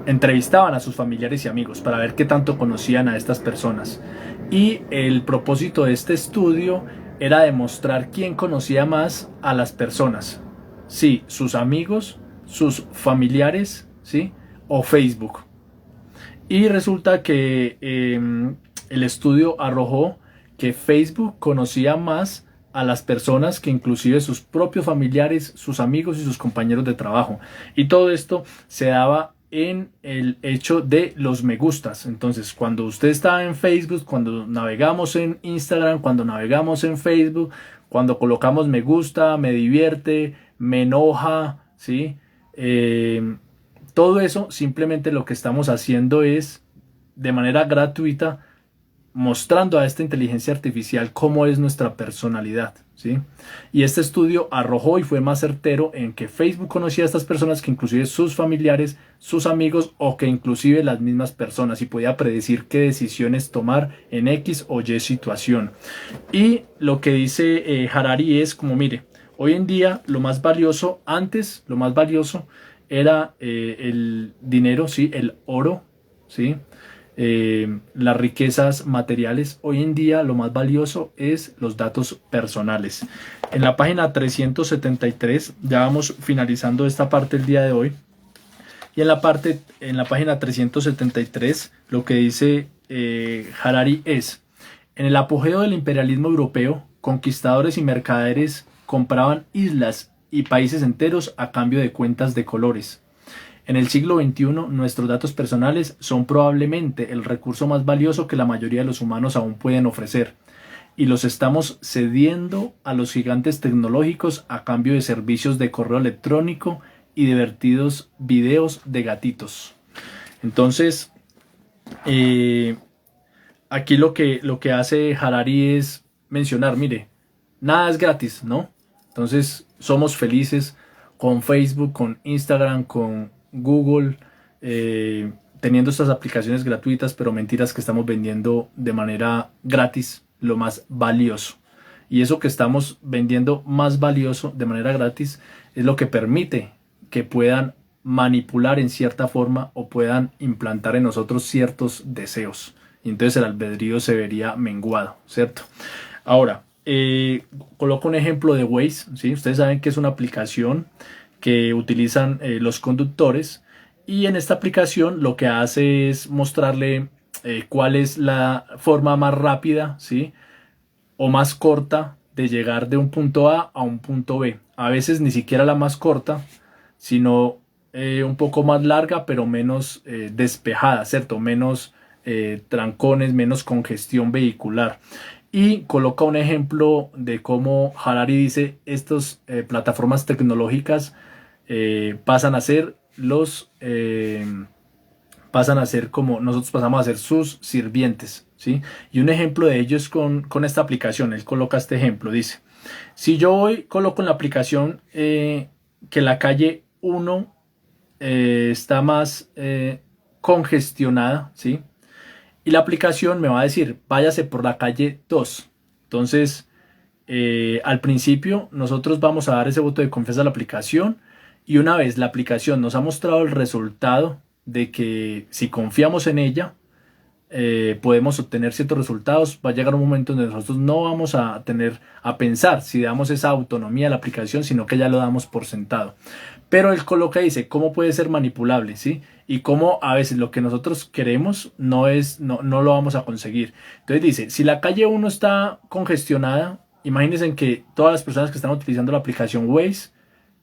entrevistaban a sus familiares y amigos para ver qué tanto conocían a estas personas. Y el propósito de este estudio era demostrar quién conocía más a las personas. Sí, sus amigos, sus familiares, ¿sí? O Facebook. Y resulta que el estudio arrojó que Facebook conocía más a las personas que inclusive sus propios familiares, sus amigos y sus compañeros de trabajo. Y todo esto se daba en el hecho de los me gustas. Entonces, cuando usted está en Facebook, cuando navegamos en Instagram, cuando navegamos en Facebook, cuando colocamos me gusta, me divierte, me enoja, ¿sí? Todo eso simplemente lo que estamos haciendo es, de manera gratuita, mostrando a esta inteligencia artificial cómo es nuestra personalidad, ¿sí? Y este estudio arrojó y fue más certero en que Facebook conocía a estas personas que inclusive sus familiares, sus amigos, o que inclusive las mismas personas, y podía predecir qué decisiones tomar en X o Y situación. Y lo que dice Harari es como, mire, hoy en día lo más valioso, antes lo más valioso era el dinero, ¿sí? El oro, ¿sí? Las riquezas materiales. Hoy en día lo más valioso es los datos personales. En la página 373, ya vamos finalizando esta parte el día de hoy, y en la página 373 lo que dice Harari es: en el apogeo del imperialismo europeo, conquistadores y mercaderes compraban islas y países enteros a cambio de cuentas de colores. En el siglo XXI, nuestros datos personales son probablemente el recurso más valioso que la mayoría de los humanos aún pueden ofrecer, y los estamos cediendo a los gigantes tecnológicos a cambio de servicios de correo electrónico y divertidos videos de gatitos. Entonces, aquí lo que hace Harari es mencionar, mire, nada es gratis, ¿no? Entonces, somos felices con Facebook, con Instagram, con Google, teniendo estas aplicaciones gratuitas, pero mentiras que estamos vendiendo de manera gratis lo más valioso. Y eso que estamos vendiendo más valioso de manera gratis es lo que permite que puedan manipular en cierta forma o puedan implantar en nosotros ciertos deseos. Y entonces el albedrío se vería menguado, ¿cierto? Ahora, coloco un ejemplo de Waze, ¿sí? Ustedes saben que es una aplicación que utilizan los conductores, y en esta aplicación lo que hace es mostrarle cuál es la forma más rápida, ¿sí? O más corta de llegar de un punto A un punto B. A veces ni siquiera la más corta, sino un poco más larga, pero menos despejada, ¿cierto? Menos trancones, menos congestión vehicular. Y coloca un ejemplo de cómo Harari dice estas plataformas tecnológicas pasan a ser como nosotros pasamos a ser sus sirvientes, ¿sí? Y un ejemplo de ello es con esta aplicación. Él coloca este ejemplo, dice: si yo hoy coloco en la aplicación que la calle 1 está más congestionada, ¿sí? Y la aplicación me va a decir, váyase por la calle 2. Entonces, al principio nosotros vamos a dar ese voto de confianza a la aplicación, y una vez la aplicación nos ha mostrado el resultado de que si confiamos en ella, podemos obtener ciertos resultados, va a llegar un momento donde nosotros no vamos a pensar si damos esa autonomía a la aplicación, sino que ya lo damos por sentado. Pero él coloca y dice cómo puede ser manipulable, ¿sí? Y cómo a veces lo que nosotros queremos no lo vamos a conseguir. Entonces dice, si la calle 1 está congestionada, imagínense que todas las personas que están utilizando la aplicación Waze,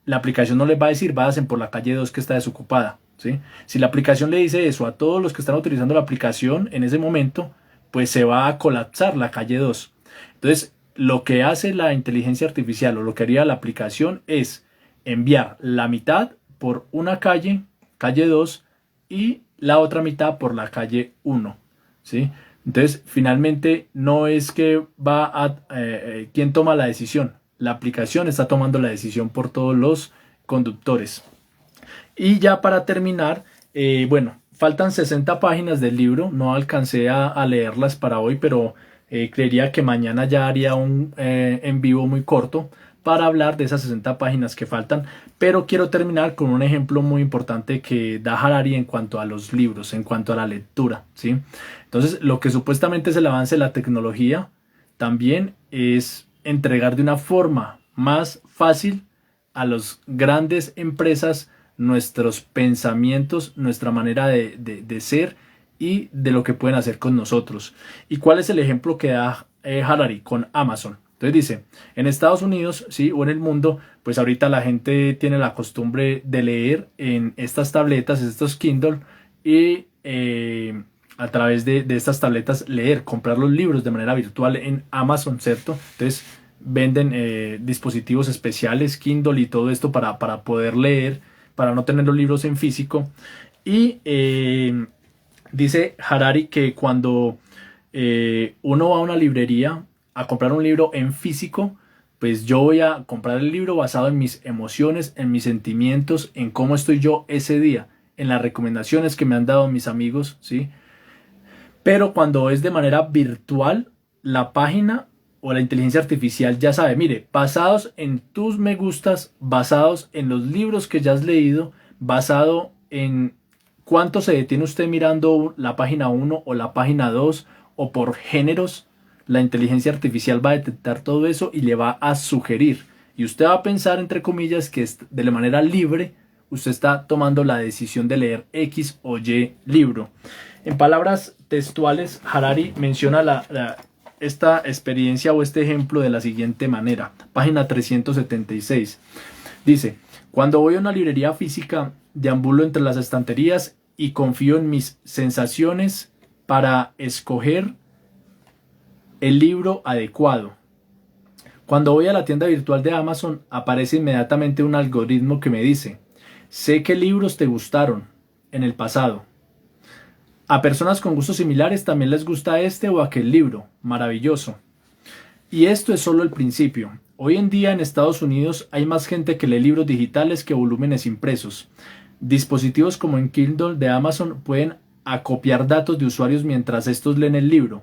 la aplicación no les va a decir váyanse por la calle 2 que está desocupada, ¿sí? Si la aplicación le dice eso a todos los que están utilizando la aplicación en ese momento, pues se va a colapsar la calle 2. Entonces, lo que hace la inteligencia artificial, o lo que haría la aplicación, es enviar la mitad por una calle, calle 2, y la otra mitad por la calle 1, ¿sí? Entonces, finalmente, no es que va a quién toma la decisión. La aplicación está tomando la decisión por todos los conductores. Y ya para terminar, bueno, faltan 60 páginas del libro. No alcancé a leerlas para hoy, pero creería que mañana ya haría un en vivo muy corto para hablar de esas 60 páginas que faltan. Pero quiero terminar con un ejemplo muy importante que da Harari en cuanto a los libros, en cuanto a la lectura, ¿sí? Entonces, lo que supuestamente es el avance de la tecnología, también es entregar de una forma más fácil a las grandes empresas nuestros pensamientos, nuestra manera de ser y de lo que pueden hacer con nosotros. ¿Y cuál es el ejemplo que da Harari con Amazon? Entonces dice, en Estados Unidos, sí, o en el mundo, pues ahorita la gente tiene la costumbre de leer en estas tabletas, estos Kindle, y a través de estas tabletas leer, comprar los libros de manera virtual en Amazon, ¿cierto? Entonces venden dispositivos especiales, Kindle y todo esto para poder leer, para no tener los libros en físico. Y dice Harari que cuando uno va a una librería a comprar un libro en físico, pues yo voy a comprar el libro basado en mis emociones, en mis sentimientos, en cómo estoy yo ese día, en las recomendaciones que me han dado mis amigos, ¿sí? Pero cuando es de manera virtual, la página o la inteligencia artificial ya sabe, mire, basados en tus me gustas, basados en los libros que ya has leído, basado en cuánto se detiene usted mirando la página 1 o la página 2 o por géneros, la inteligencia artificial va a detectar todo eso y le va a sugerir. Y usted va a pensar, entre comillas, que de la manera libre usted está tomando la decisión de leer X o Y libro. En palabras textuales, Harari menciona esta experiencia o este ejemplo de la siguiente manera. Página 376. Dice, cuando voy a una librería física, deambulo entre las estanterías y confío en mis sensaciones para escoger el libro adecuado. Cuando voy a la tienda virtual de Amazon, aparece inmediatamente un algoritmo que me dice, sé qué libros te gustaron en el pasado. A personas con gustos similares también les gusta este o aquel libro. Maravilloso. Y esto es solo el principio. Hoy en día en Estados Unidos hay más gente que lee libros digitales que volúmenes impresos. Dispositivos como en Kindle de Amazon pueden acopiar datos de usuarios mientras estos leen el libro.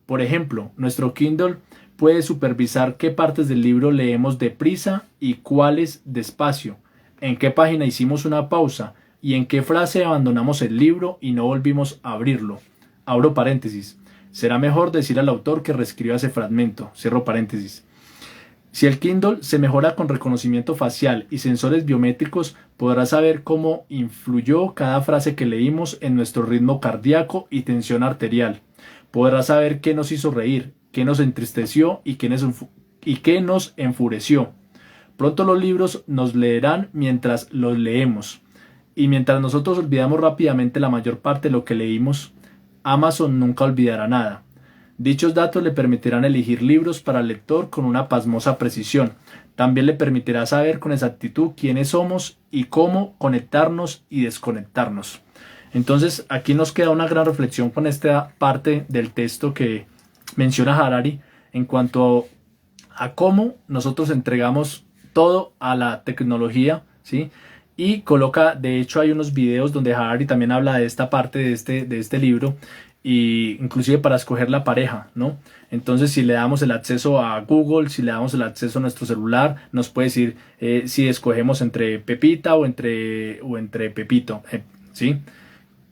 Por ejemplo, nuestro Kindle puede supervisar qué partes del libro leemos deprisa y cuáles despacio, en qué página hicimos una pausa y en qué frase abandonamos el libro y no volvimos a abrirlo. Abro paréntesis. Será mejor decir al autor que reescriba ese fragmento. Cierro paréntesis. Si el Kindle se mejora con reconocimiento facial y sensores biométricos, podrá saber cómo influyó cada frase que leímos en nuestro ritmo cardíaco y tensión arterial. Podrá saber qué nos hizo reír, qué nos entristeció y qué nos enfureció. Pronto los libros nos leerán mientras los leemos. Y mientras nosotros olvidamos rápidamente la mayor parte de lo que leímos, Amazon nunca olvidará nada. Dichos datos le permitirán elegir libros para el lector con una pasmosa precisión. También le permitirá saber con exactitud quiénes somos y cómo conectarnos y desconectarnos. Entonces aquí nos queda una gran reflexión con esta parte del texto que menciona Harari en cuanto a cómo nosotros entregamos todo a la tecnología, ¿sí? Y coloca, de hecho hay unos videos donde Harari también habla de esta parte de este libro, y inclusive para escoger la pareja, ¿no? Entonces si le damos el acceso a Google, si le damos el acceso a nuestro celular, nos puede decir si escogemos entre Pepita o entre Pepito, ¿sí?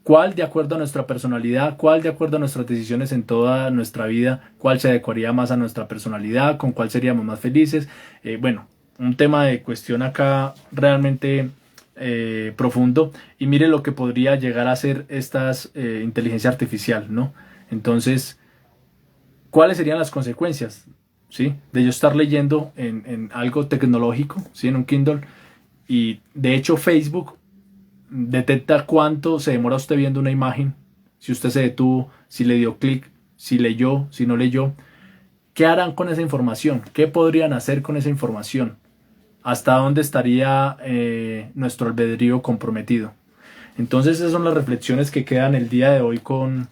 ¿Cuál de acuerdo a nuestra personalidad, cuál de acuerdo a nuestras decisiones en toda nuestra vida, cuál se adecuaría más a nuestra personalidad, con cuál seríamos más felices? Bueno, un tema de cuestión acá realmente profundo, y mire lo que podría llegar a ser estas inteligencia artificial, ¿no? Entonces, ¿cuáles serían las consecuencias, ¿sí? De yo estar leyendo en algo tecnológico, ¿sí? En un Kindle, y de hecho Facebook detecta cuánto se demora usted viendo una imagen, si usted se detuvo, si le dio clic, si leyó, si no leyó. ¿Qué harán con esa información? ¿Qué podrían hacer con esa información? ¿Hasta dónde estaría nuestro albedrío comprometido? Entonces esas son las reflexiones que quedan el día de hoy con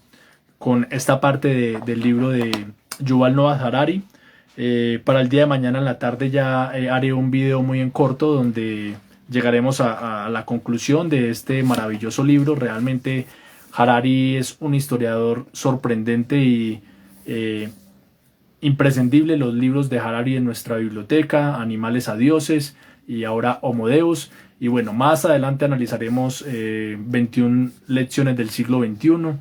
esta parte del libro de Yuval Noah Harari. Para el día de mañana en la tarde ya haré un video muy en corto donde llegaremos a la conclusión de este maravilloso libro. Realmente Harari es un historiador sorprendente y imprescindible. Los libros de Harari en nuestra biblioteca, Animales a Dioses y ahora Homo Deus. Y bueno, más adelante analizaremos 21 lecciones del siglo XXI.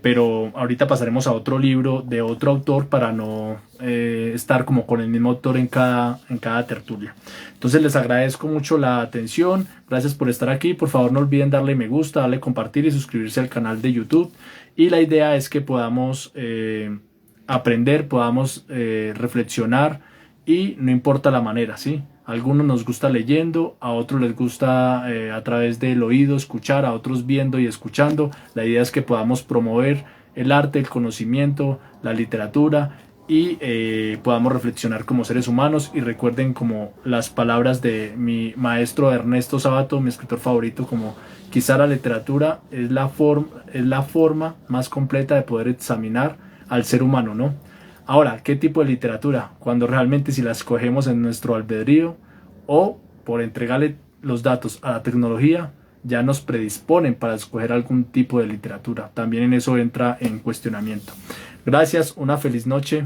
Pero ahorita pasaremos a otro libro de otro autor para no estar como con el mismo autor en cada tertulia. Entonces les agradezco mucho la atención, gracias por estar aquí. Por favor no olviden darle me gusta, darle compartir y suscribirse al canal de YouTube. Y la idea es que podamos aprender, podamos reflexionar, y no importa la manera, ¿sí? A algunos nos gusta leyendo, a otros les gusta a través del oído escuchar, a otros viendo y escuchando. La idea es que podamos promover el arte, el conocimiento, la literatura, y podamos reflexionar como seres humanos. Y recuerden como las palabras de mi maestro Ernesto Sábato, mi escritor favorito, como quizá la literatura es la forma más completa de poder examinar al ser humano, ¿no? Ahora, ¿qué tipo de literatura? Cuando realmente si la escogemos en nuestro albedrío o por entregarle los datos a la tecnología, ya nos predisponen para escoger algún tipo de literatura. También en eso entra en cuestionamiento. Gracias, una feliz noche.